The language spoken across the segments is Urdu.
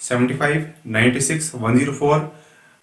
75, 96, 104,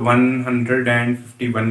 151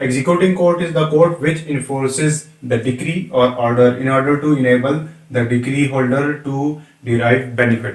Executing court is the court which enforces the decree or order in order to enable the decree holder to derive benefit.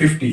50,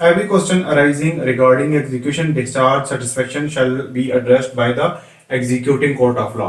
every question arising regarding execution, discharge, satisfaction shall be addressed by the executing court of law।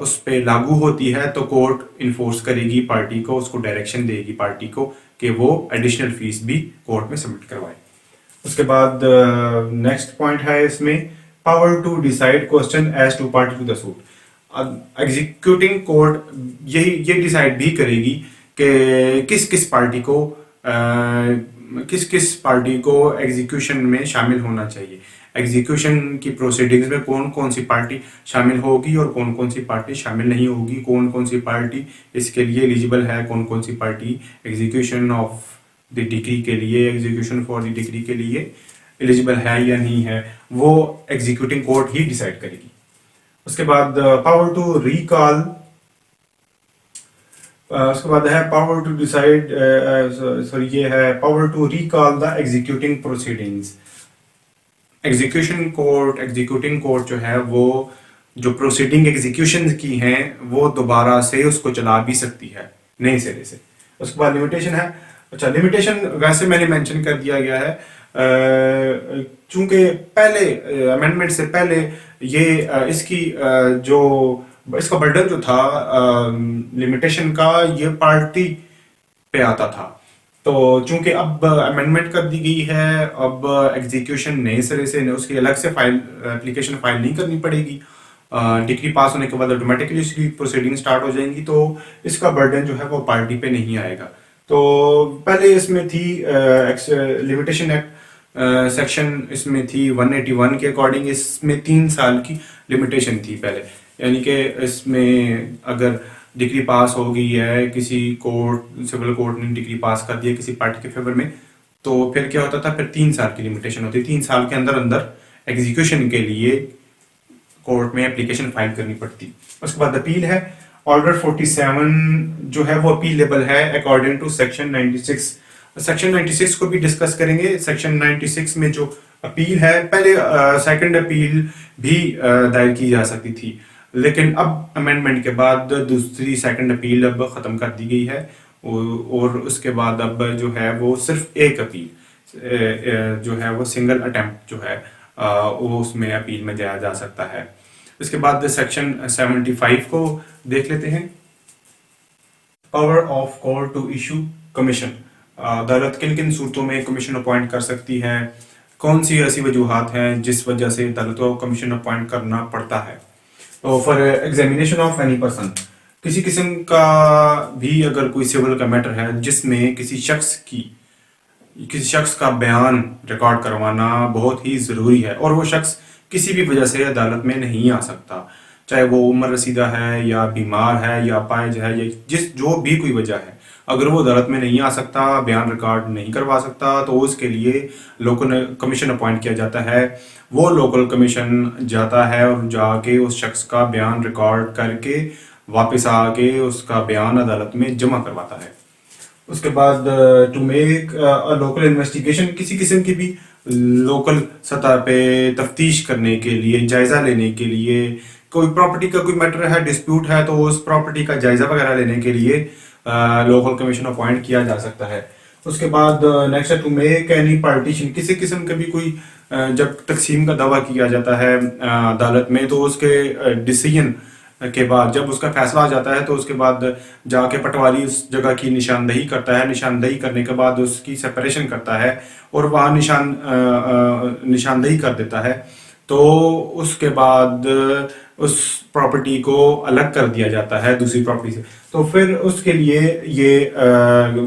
اس پہ لاگو ہوتی ہے تو کورٹ انفورس کرے گی پارٹی کو، اس کو ڈائریکشن دے گی پارٹی کو کہ وہ ایڈیشنل فیس بھی کورٹ میں سبمٹ کروائے. اس کے بعد نیکسٹ پوائنٹ ہے اس میں power to decide question as to party to the suit. Executing court یہ ڈیسائیڈ بھی کرے گی کہ کس کس پارٹی کو ایگزیکیوشن میں شامل ہونا چاہیے، ایگزیکیوشن کی پروسیڈنگز میں کون کون سی پارٹی شامل ہوگی اور کون کون سی پارٹی شامل نہیں ہوگی، کون کون سی پارٹی اس کے لیے ایلیجیبل ہے، کون کون سی party execution of the decree کے لیے، ایگزیکیوشن فار دی ڈگری کے لیے ایلیجیبل ہے یا نہیں ہے، وہ ایگزیکیوٹنگ کورٹ ہی ڈیسائیڈ کرے گی. اس کے بعد پاور ٹو ریکال، اس کے بعد ہے پاور ٹو ڈیسائیڈ، یہ ہے power to recall the executing proceedings. Executing court جو ہے وہ جو پروسیڈنگ ایگزیکیوشن کی ہیں وہ دوبارہ سے اس کو چلا بھی سکتی ہے نئے سرے سے. اس کے بعد لمیٹیشن ہے. اچھا لمیٹیشن ویسے میں نے مینشن کر دیا گیا ہے چونکہ پہلے امینڈمنٹ سے پہلے یہ اس کا برڈن جو تھا لمیٹیشن کا یہ پارٹی پہ آتا تھا، تو چونکہ اب امینڈمنٹ کر دی گئی ہے، اب ایگزیکیوشن نئے سرے سے اس کی الگ سے اپلیکیشن فائل نہیں کرنی پڑے گی. ڈگری پاس ہونے کے بعد آٹومیٹکلی اس کی پروسیڈنگ سٹارٹ ہو جائیں گی، تو اس کا برڈن جو ہے وہ پارٹی پہ نہیں آئے گا. تو پہلے اس میں تھی لمیٹیشن ایکٹ سیکشن اس میں تھی 181 کے اکارڈنگ اس میں 3 سال کی لمیٹیشن تھی پہلے، یعنی کہ اس میں اگر ڈگری پاس ہو گئی ہے کسی کورٹ، سول کورٹ نے ڈگری پاس کر دی ہے کسی پارٹی کے فیور میں، تو پھر کیا ہوتا تھا، پھر 3 سال کی لمیٹیشن ہوتی، 3 سال کے اندر ایگزیکیوشن کے لیے کورٹ میں اپلیکیشن فائل کرنی پڑتی. اس کے بعد اپیل ہے. آرڈر 47 جو ہے وہ اپیلیبل ہے اکارڈنگ ٹو سیکشن 96. سیکشن 96 کو بھی ڈسکس کریں گے. سیکشن 96 میں جو اپیل ہے، پہلے سیکنڈ اپیل بھی دائر کی جا سکتی تھی، لیکن اب امینڈمنٹ کے بعد دوسری سیکنڈ اپیل اب ختم کر دی گئی ہے، اور اس کے بعد اب جو ہے وہ صرف ایک اپیل جو ہے وہ سنگل اٹیمپٹ جو ہے وہ اس میں اپیل میں جایا جا سکتا ہے. اس کے بعد سیکشن 75 کو دیکھ لیتے ہیں. Power of court to issue commission. عدالت کن کن صورتوں میں کمیشن اپوائنٹ کر سکتی ہے، کون سی ایسی وجوہات ہیں جس وجہ سے عدالت کو کمیشن اپوائنٹ کرنا پڑتا ہے. For examination of any person, کسی قسم کا بھی اگر کوئی سول کا میٹر ہے جس میں کسی شخص کا بیان ریکارڈ کروانا بہت ہی ضروری ہے، اور وہ شخص کسی بھی وجہ سے عدالت میں نہیں آ سکتا، چاہے وہ عمر رسیدہ ہے یا بیمار ہے یا اپاہج ہے یا جو بھی کوئی وجہ ہے، اگر وہ عدالت میں نہیں آ سکتا، بیان ریکارڈ نہیں کروا سکتا، تو اس کے لیے لوکل کمیشن اپوائنٹ کیا جاتا ہے. وہ لوکل کمیشن جاتا ہے اور جا کے اس شخص کا بیان ریکارڈ کر کے واپس آ کے اس کا بیان عدالت میں جمع کرواتا ہے. اس کے بعد ٹو میک لوکل انویسٹیگیشن، کسی قسم کی بھی لوکل سطح پہ تفتیش کرنے کے لیے، جائزہ لینے کے لیے، کوئی پراپرٹی کا کوئی میٹر ہے، ڈسپیوٹ ہے، تو اس پراپرٹی کا جائزہ وغیرہ لینے کے لیے لوکل کمیشن اپوائنٹ کیا جا سکتا ہے. اس کے بعد نیکسٹ ہے ٹو میک اینی پارٹیشن، کسی قسم کا بھی کوئی جب تقسیم کا دعویٰ کیا جاتا ہے عدالت میں، تو اس کے ڈیسیژن کے بعد جب اس کا فیصلہ آ جاتا ہے تو اس کے بعد جا کے پٹواری اس جگہ کی نشاندہی کرتا ہے، نشاندہی کرنے کے بعد اس کی سیپریشن کرتا ہے اور وہاں نشاندہی کر دیتا ہے، تو اس کے بعد اس پراپرٹی کو الگ کر دیا جاتا ہے دوسری پراپرٹی سے. تو پھر اس کے لیے یہ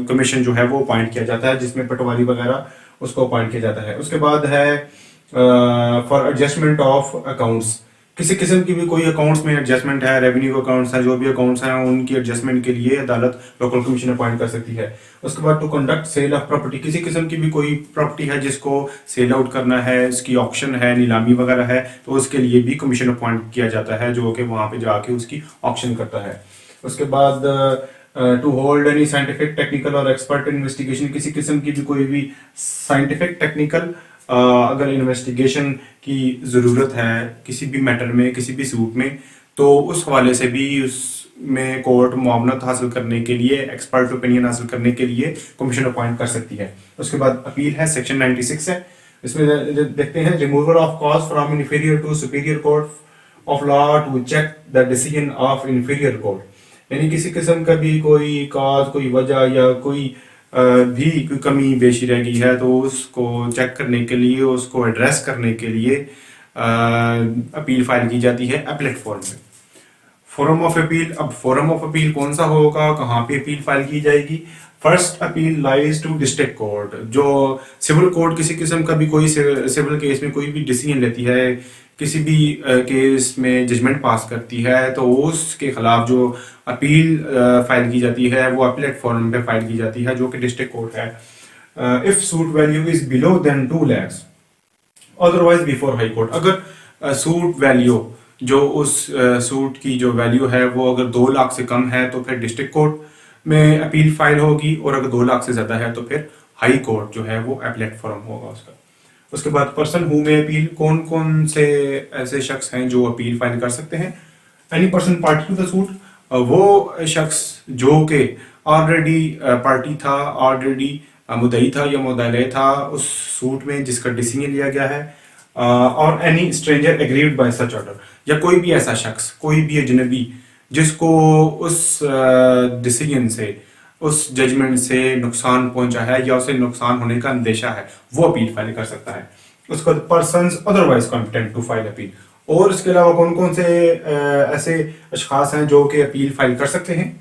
کمیشن جو ہے وہ اپوائنٹ کیا جاتا ہے، جس میں پٹواری وغیرہ اس کو اپوائنٹ کیا جاتا ہے. اس کے بعد ہے فار ایڈجسٹمنٹ آف اکاؤنٹس، کسی قسم کی بھی کوئی اکاؤنٹس میں ایڈجسٹمنٹ ہے، ریونیو اکاؤنٹس ہیں، جو بھی اکاؤنٹس ہیں ان کی ایڈجسٹمنٹ کے لیے عدالت لوکل کمیشن اپوائنٹ کر سکتی ہے. اس کے بعد to conduct sale of property, کسی قسم کی بھی کوئی پراپرٹی ہے جس کو سیل آؤٹ کرنا ہے، اس کی آکشن ہے، نیلامی وغیرہ ہے، تو اس کے لیے بھی کمیشن اپوائنٹ کیا جاتا ہے جو کہ وہاں پہ جا کے اس کی آکشن کرتا ہے. اس کے بعد to hold any scientific technical اور ایکسپرٹ انویسٹیگیشن، کسی قسم کی بھی کوئی بھی سائنٹیفک ٹیکنیکل اگر انویسٹیگیشن کی ضرورت ہے کسی بھی میٹر میں، کسی بھی سوٹ میں، تو اس حوالے سے بھی اس میں کورٹ معاونت حاصل کرنے کے لیے، ایکسپرٹ اوپینین حاصل کرنے کے لیے کمیشن اپوائنٹ کر سکتی ہے. اس کے بعد اپیل ہے، سیکشن 96 ہے. اس میں دیکھتے ہیں removal of cause from inferior to superior court of law to check the decision of inferior court. یعنی کسی قسم کا بھی کوئی کاز، کوئی وجہ یا کوئی بھی کوئی کمی بیشی رہ گئی ہے تو اس کو چیک کرنے کے لیے، اس کو ایڈریس کرنے کے لیے اپیل فائل کی جاتی ہے اپیلیٹ فورم پہ. فورم آف اپیل، اب فورم آف اپیل کون سا ہوگا، کہاں پہ اپیل فائل کی جائے گی؟ First appeal lies to district court. جو سول کورٹ کسی قسم کا بھی کوئی سول کیس میں کوئی بھی ڈیسیجن لیتی ہے، کسی بھی کیس میں ججمنٹ پاس کرتی ہے، تو اس کے خلاف جو اپیل فائل کی جاتی ہے وہ اپیلیٹ فورم پہ فائل کی جاتی ہے جو کہ ڈسٹرکٹ کورٹ ہے. if suit value is below than 2 lakhs otherwise before high court. اگر سوٹ ویلیو جو اس سوٹ کی جو ویلیو ہے وہ اگر 2 لاکھ سے کم ہے تو پھر ڈسٹرکٹ کورٹ میں اپیل فائل ہوگی، اور اگر 2 لاکھ سے زیادہ ہے تو پھر ہائی کورٹ جو ہے وہ اپیلیٹ فورم ہوگا اس کا. اس کے بعد پرسن ہو میں اپیل، کون کون سے ایسے شخص ہیں جو اپیل فائل کر سکتے ہیں؟ Any person party to the suit, وہ شخص جو کہ آلریڈی پارٹی تھا، آلریڈی مدعی تھا یا مدعی علیہ تھا اس سوٹ میں جس کا ڈیسیجن لیا گیا ہے، اور any stranger agreed by such order, یا کوئی بھی ایسا شخص، کوئی بھی اجنبی جس کو اس ڈیسیجن سے، اس ججمنٹ سے نقصان پہنچا ہے یا اسے نقصان ہونے کا اندیشہ ہے، وہ اپیل فائل کر سکتا ہے. اس کے بعد persons otherwise competent to file appeal. اور اس کے علاوہ کون کون سے ایسے اشخاص ہیں جو کہ اپیل فائل کر سکتے ہیں؟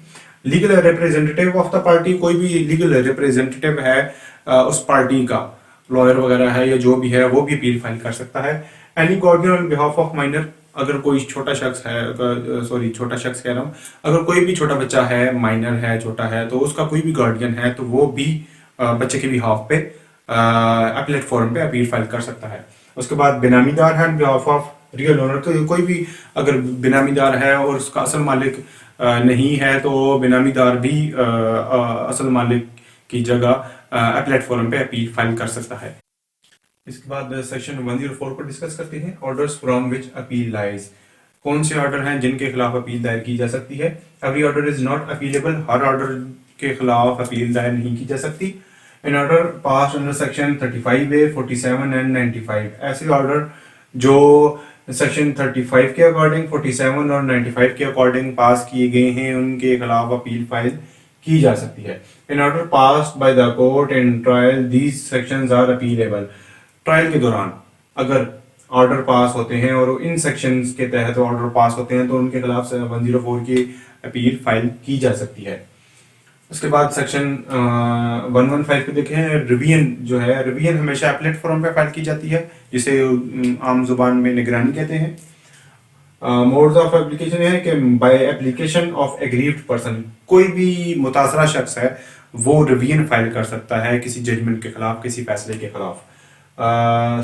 Legal representative of the party, کوئی بھی لیگل ریپریزنٹیٹیو ہے اس پارٹی کا، لائر وغیرہ ہے یا جو بھی ہے، وہ بھی اپیل فائل کر سکتا ہے. Any guardian on behalf of minor, اگر کوئی چھوٹا شخص ہے، چھوٹا شخص کہہ رہا ہوں، اگر کوئی بھی چھوٹا بچہ ہے، مائنر ہے، چھوٹا ہے، تو اس کا کوئی بھی گارڈین ہے تو وہ بھی بچے کے بہاف پہ اپیلیٹ فورم پہ اپیل فائل کر سکتا ہے. اس کے بعد بینامی دار ہے بہاف آف ریئل اونر، تو کوئی بھی اگر بینامی دار ہے اور اس کا اصل مالک نہیں ہے تو بینامی دار بھی اصل مالک کی جگہ اپیلیٹ فورم پہ اپیل فائل کر سکتا ہے. اس کے بعد سیکشن 104 کو ڈسکس کرتے ہیں. آرڈرز فرام وچ اپیل لائز، کون سے آرڈر ہیں جن کے خلاف اپیل دائر کی جا سکتی ہے؟ Every order is not appealable, ہر آرڈر کے خلاف اپیل دائر نہیں کی جا سکتی. An order pass under section 35A 47 and 95، ایسے آرڈر جو سیکشن 35 کے اکارڈنگ، 47 اور 95 کے اکارڈنگ پاس کیے گئے ہیں، ان کے خلاف اپیل فائل کی جا سکتی ہے. An order passed by the court in trial these sections are appealable. Trial کے دوران اگر آرڈر پاس ہوتے ہیں اور ان سیکشنز کے تحت آرڈر پاس ہوتے ہیں تو ان کے خلاف 104 کی اپیل فائل کی جا سکتی ہے. اس کے بعد سیکشن 115 پہ دیکھیں، ریویژن جو ہے، ریویژن ہمیشہ اپیلیٹ فورم پہ فائل کی جاتی ہے، جسے عام زبان میں نگرانی کہتے ہیں. موڈز آف اپلیکیشن ہے کہ بائی اپلیکیشن آف ایگریوڈ پرسن، کوئی بھی متاثرہ شخص ہے وہ ریویژن فائل کر سکتا ہے کسی ججمنٹ کے خلاف، کسی فیصلے کے خلاف.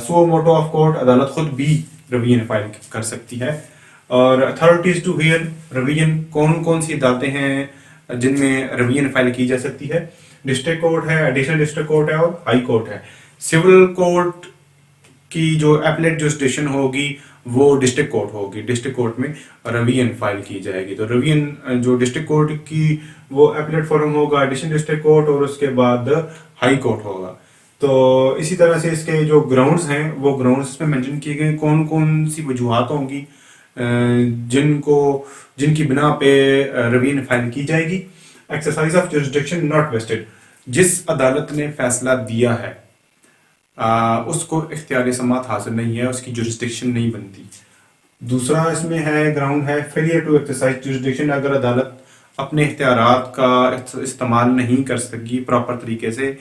سو موٹو آف کورٹ، عدالت خود بھی ریویژن فائل کر سکتی ہے. اور اتھارٹیز ٹو ہیئر ریویژن، کون کون سی عدالتیں ہیں جن میں ریویژن فائل کی جا سکتی ہے؟ ڈسٹرکٹ کورٹ ہے، ایڈیشنل ڈسٹرکٹ کورٹ ہے، اور ہائی کورٹ ہے. سول کورٹ کی جو اپیلیٹ جوریسڈکشن ہوگی وہ ڈسٹرکٹ کورٹ ہوگی، ڈسٹرکٹ کورٹ میں ریویژن فائل کی جائے گی. تو ریویژن جو ڈسٹرکٹ کورٹ کی وہ اپیلیٹ فورم ہوگا ایڈیشنل ڈسٹرکٹ کورٹ، اور اس کے بعد ہائی کورٹ ہوگا. تو اسی طرح سے اس کے جو گراؤنڈز ہیں وہ گراؤنڈز میں مینشن کیے گئے، کون کون سی وجوہات ہوں گی جن کی بنا پہ ریویژن فائل کی جائے گی. Exercise of jurisdiction not vested, جس عدالت نے فیصلہ دیا ہے اس کو اختیار سماعت حاصل نہیں ہے، اس کی جوریسڈکشن نہیں بنتی. دوسرا اس میں ہے گراؤنڈ ہے فیلئر ٹو ایکسرسائز جوریسڈکشن، اگر عدالت اپنے اختیارات کا استعمال نہیں کر سکی پراپر طریقے سے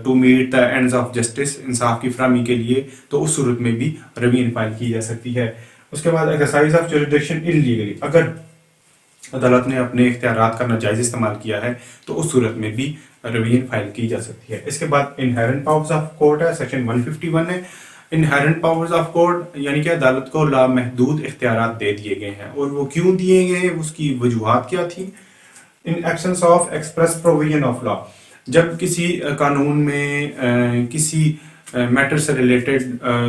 to meet the ends of justice, انصاف کی فراہمی کے لیے، تو اس صورت میں بھی ریویژن فائل کی جا سکتی ہے. اس کے بعد ایکسرسائز آف جوریسڈکشن انلیگلی، اگر عدالت نے اپنے اختیارات کا ناجائز استعمال کیا ہے تو اس صورت میں بھی ریویژن فائل کی جا سکتی ہے. اس کے بعد انہیرنٹ پاورز آف کورٹ ہے، سیکشن 151 ہے. انہیرنٹ پاورز آف کورٹ یعنی کہ عدالت کو لامحدود اختیارات دے دیے گئے ہیں، اور وہ کیوں دیے گئے ہیں، اس کی وجوہات کیا تھی؟ In absence of express provision of law, جب کسی قانون میں کسی میٹر سے ریلیٹڈ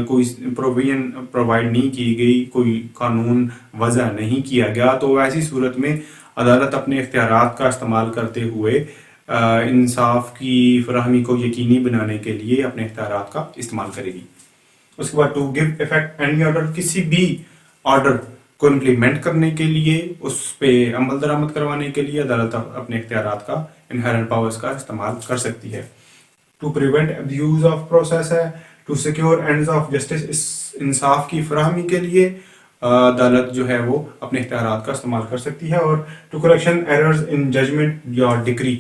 کوئی پروویژن پرووائڈ نہیں کی گئی، کوئی قانون وضع نہیں کیا گیا، تو ایسی صورت میں عدالت اپنے اختیارات کا استعمال کرتے ہوئے انصاف کی فراہمی کو یقینی بنانے کے لیے اپنے اختیارات کا استعمال کرے گی. اس کے بعد to give effect any order, کسی بھی آرڈر کو امپلیمنٹ کرنے کے لیے، اس پہ عمل درآمد کروانے کے لیے عدالت اپنے اختیارات کا، انہیرنٹ پاورز کا استعمال کر سکتی ہے. To prevent abuse of process ہے. To secure ends of justice, اس انصاف کی فراہمی کے لیے عدالت جو ہے وہ اپنے اختیارات کا استعمال کر سکتی ہے. اور to correction errors in judgment یا ڈگری،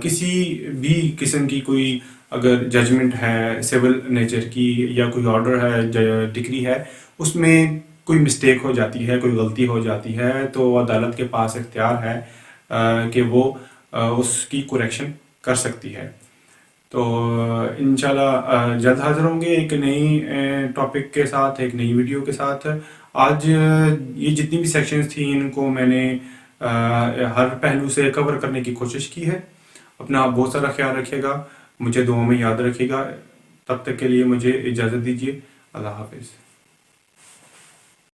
کسی بھی قسم کی کوئی اگر ججمنٹ ہے سول نیچر کی یا کوئی آرڈر ہے، ڈگری ہے، اس میں کوئی مسٹیک ہو جاتی ہے، کوئی غلطی ہو جاتی ہے، تو عدالت کے پاس اختیار ہے کہ وہ اس کی کریکشن کر سکتی ہے. تو انشاءاللہ جلد حاضر ہوں گے ایک نئی ٹاپک کے ساتھ، ایک نئی ویڈیو کے ساتھ. آج یہ جتنی بھی سیکشنز تھیں ان کو میں نے ہر پہلو سے کور کرنے کی کوشش کی ہے. اپنا بہت سارا خیال رکھیے گا، مجھے دعاؤں میں یاد رکھیے گا. تب تک کے لیے مجھے اجازت دیجیے. اللہ حافظ.